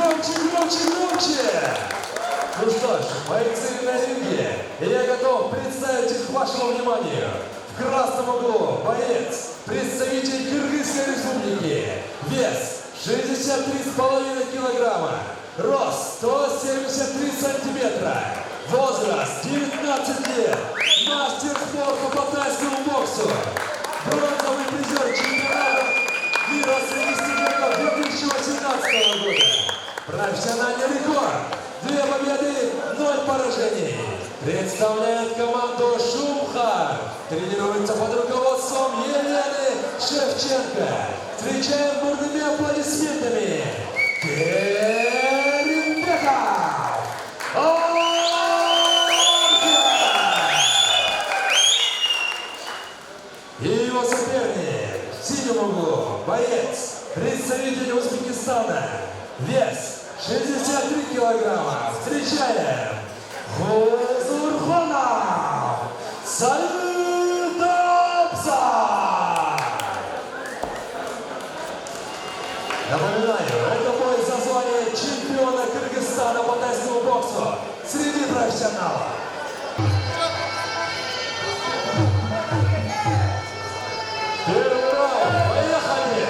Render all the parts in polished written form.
Громче, громче, громче! Ну что ж, бойцы на ринге, и я готов представить их вашему вниманию. В красном углу боец, представитель Кыргызской республики, вес 63,5 килограмма, рост 173 сантиметра, возраст 19 лет, мастер спорта по тайскому боксу, бронзовый призер чемпионата мира среди студентов 2018 года, профессиональный рекорд. 2 победы, 0 поражений. Представляет команду Шумхар. Тренируется под руководством Елены Шевченко. Встречаем бурными аплодисментами Керимбеков. И его соперник в синем углу. Боец, представитель Узбекистана. Вес 63 килограмма. Встречаем Хузурханов Сальдабза. Напоминаю, это бой за звание чемпиона Кыргызстана по тайскому боксу среди профессионалов. Первый раунд. Поехали!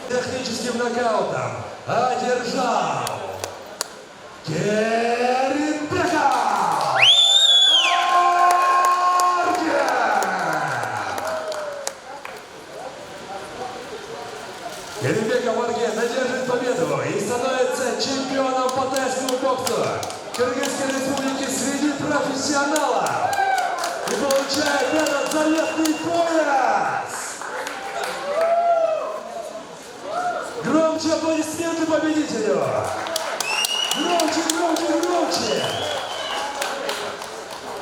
Техническим нокаутом одержал Керимбеков. Керимбеков Арген одержит победу и становится чемпионом по тайскому боксу Кыргызской республики среди профессионалов. И получает этот заветный пояс. Громче аплодисменты победителю!